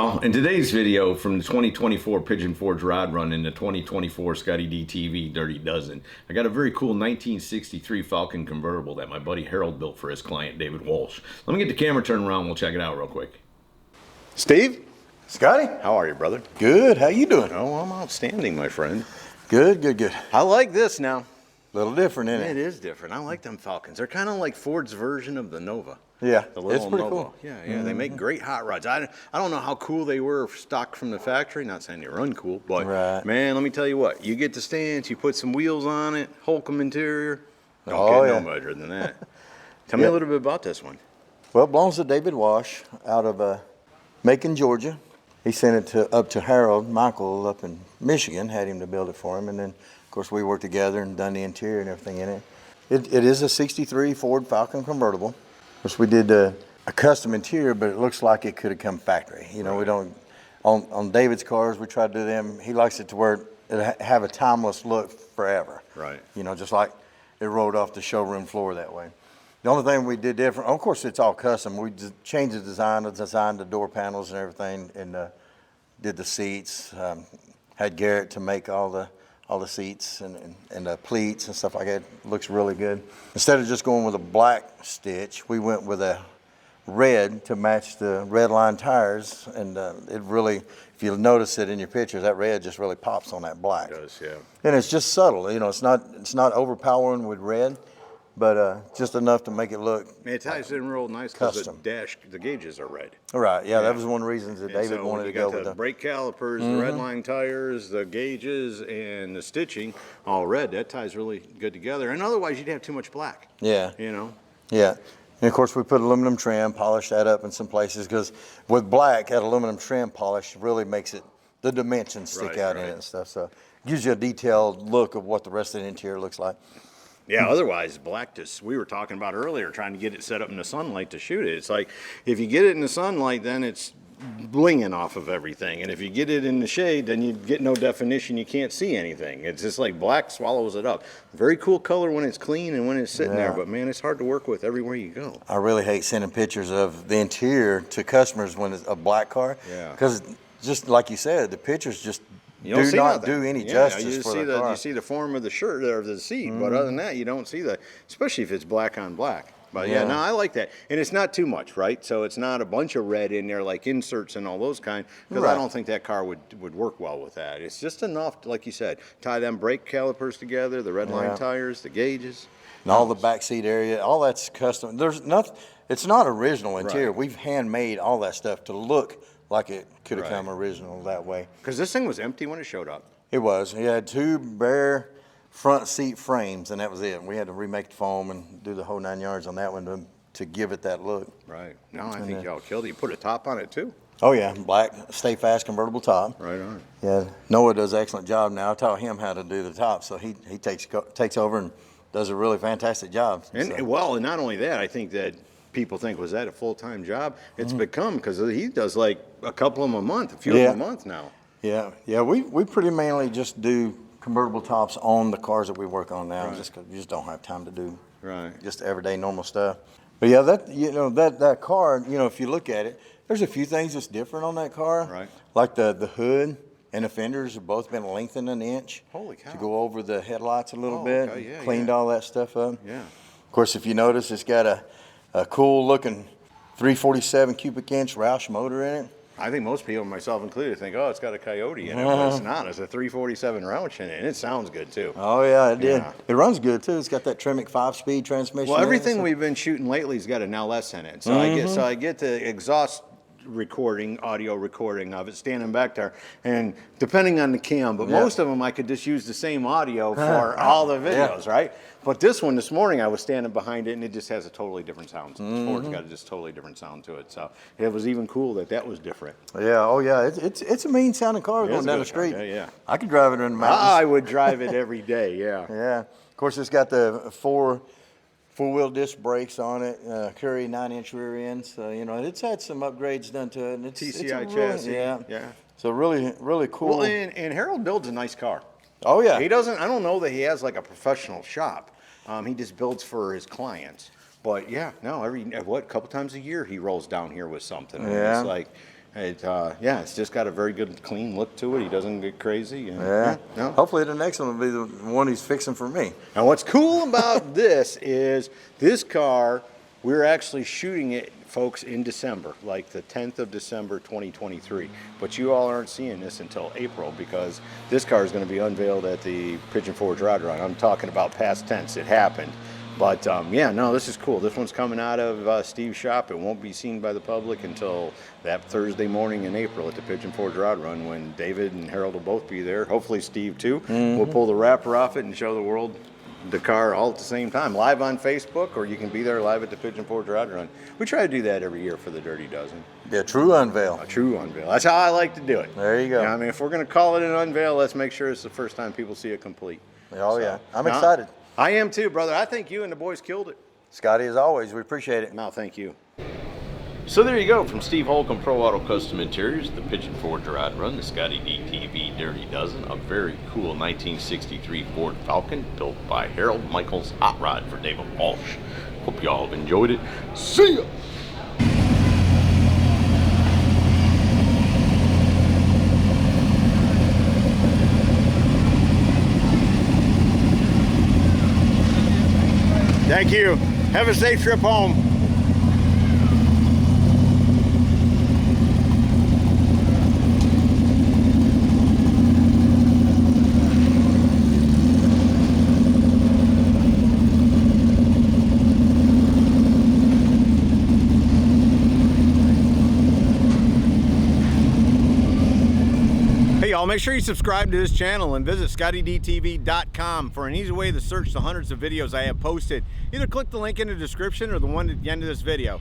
Well, in today's video from the 2024 Pigeon Forge Rod Run and the 2024 ScottieDTV Dirty Dozen, I got a very cool 1963 Falcon Convertible that my buddy Harold built for his client, David Walsh. Let me get the camera turned around and we'll check it out real quick. Steve? Scotty? How are you, brother? Good. How you doing? Oh, I'm outstanding, my friend. Good, good, good. I like this now. A little different, isn't it? It is different. I like them Falcons. They're kind of like Ford's version of the Nova. Yeah, the little it's pretty Nova. cool. Yeah, They make great hot rods. I don't know how cool they were stock from the factory. Not saying they run cool, but man, let me tell you what. You get the stance, you put some wheels on it, Holcomb interior. Don't get no better than that. Tell me a little bit about this one. Well, it belongs to David Walsh out of Macon, Georgia. He sent it up to Harold Michael up in Michigan, had him to build it for him, and then of course we worked together and done the interior and everything in it. It is a 63 Ford Falcon Convertible. Of course, we did a custom interior, but it looks like it could have come factory. You know, we don't, on David's cars, we try to do them. He likes it to where it have a timeless look forever. Right. You know, just like it rolled off the showroom floor that way. The only thing we did different, of course, it's all custom. We just changed the design, designed the door panels and everything, and did the seats. Had Garrett to make all the seats and the pleats and stuff like that. It looks really good. Instead of just going with a black stitch, we went with a red to match the red line tires, and it really, if you'll notice it in your pictures, that red just really pops on that black. It does, yeah. And it's just subtle. You know, it's not overpowering with red, but just enough to make it look. It ties in real nice because the gauges are red. Right, yeah, that was one of the reasons that David wanted to go with the brake calipers, the red line tires, the gauges, and the stitching, all red. That ties really good together. And otherwise, you'd have too much black. Yeah. You know? Yeah. And of course, we put aluminum trim, polished that up in some places, because with black, that aluminum trim polish really makes it, the dimensions stick out in it and stuff. So it gives you a detailed look of what the rest of the interior looks like. Yeah, otherwise black just, we were talking about earlier, trying to get it set up in the sunlight to shoot it. It's like, if you get it in the sunlight, then it's blinging off of everything. And if you get it in the shade, then you get no definition, you can't see anything. It's just like black swallows it up. Very cool color when it's clean and when it's sitting there, but man, it's hard to work with everywhere you go. I really hate sending pictures of the interior to customers when it's a black car. Yeah. Because just like you said, the pictures just do not do any justice for the car. You see the form of the shirt or the seat, but other than that, you don't see especially if it's black on black. But yeah, no, I like that. And it's not too much, right? So it's not a bunch of red in there like inserts and all those kind, because I don't think that car would work well with that. It's just enough, like you said, tie them brake calipers together, the red line tires, the gauges. And all the back seat area, all that's custom. There's nothing, it's not original interior. Right. We've handmade all that stuff to look like it could have come original that way. Because this thing was empty when it showed up. It was. He had two bare front seat frames, and that was it. We had to remake the foam and do the whole 9 yards on that one to give it that look. Right. No, I think y'all killed it. You put a top on it too. Oh yeah, black, stay fast convertible top. Right on. Yeah, Noah does an excellent job now. I taught him how to do the top, so he takes over and does a really fantastic job. And well, and not only that, I think that people think, was that a full-time job? It's become, because he does like a couple of them a month, a few of them a month now. Yeah, we pretty mainly just do convertible tops on the cars that we work on now, just because we just don't have time to do just everyday normal stuff. But yeah, that car, if you look at it, there's a few things that's different on that car. Right. Like the hood and the fenders have both been lengthened an inch. Holy cow. To go over the headlights a little bit. Okay, yeah, cleaned all that stuff up. Yeah. Of course, if you notice, it's got a cool looking 347 cubic inch Roush motor in it. I think most people, myself included, think, oh, it's got a Coyote in it, but it's not. It's a 347 Roush in it, and it sounds good too. Oh yeah, it did. It runs good too. It's got that Tremec 5-speed transmission. Well, everything we've been shooting lately's got an LS in it, so I get the exhaust audio recording of it standing back there, and depending on the cam, but most of them I could just use the same audio for all the videos, right? But this one this morning I was standing behind it and it just has a totally different sound. Ford's got a just totally different sound to it, so it was even cool that was different. Yeah, oh yeah, it's a mean sounding car going down the street. Yeah. I could drive it in the mountains. I would drive it every day, yeah. Yeah, of course it's got the four-wheel disc brakes on it, Curry 9-inch rear end, so it's had some upgrades done to it. And it's TCI chassis, yeah. So really cool. Well, and Harold builds a nice car. Oh yeah. He doesn't. I don't know that he has like a professional shop. He just builds for his clients. But yeah, no, couple times a year he rolls down here with something. And it's like, Yeah, it's just got a very good, clean look to it. He doesn't get crazy. And, Yeah. no. Hopefully the next one will be the one he's fixing for me. And what's cool about this is this car, we're actually shooting it, folks, in December, like the 10th of December 2023. But you all aren't seeing this until April because this car is going to be unveiled at the Pigeon Forge Rod Run. I'm talking about past tense. It happened. But yeah, no, this is cool. This one's coming out of Steve's shop. It won't be seen by the public until that Thursday morning in April at the Pigeon Forge Rod Run when David and Harold will both be there. Hopefully Steve too. We'll pull the wrapper off it and show the world the car all at the same time, live on Facebook, or you can be there live at the Pigeon Forge Rod Run. We try to do that every year for the Dirty Dozen. Yeah, true unveil. A true unveil. That's how I like to do it. There you go. I mean, if we're going to call it an unveil, let's make sure it's the first time people see it complete. Oh, yeah. I'm No, excited. I am too, brother. I think you and the boys killed it. Scotty, as always, we appreciate it. No, thank you. So there you go, from Steve Holcomb Pro Auto Custom Interiors, the Pigeon Forge Rod Run, the ScottieDTV Dirty Dozen, a very cool 1963 Ford Falcon built by Harold Michaels Hot Rod for David Walsh. Hope you all have enjoyed it. See ya! Thank you. Have a safe trip home. Hey y'all, make sure you subscribe to this channel and visit ScottieDTV.com for an easy way to search the hundreds of videos I have posted. Either click the link in the description or the one at the end of this video.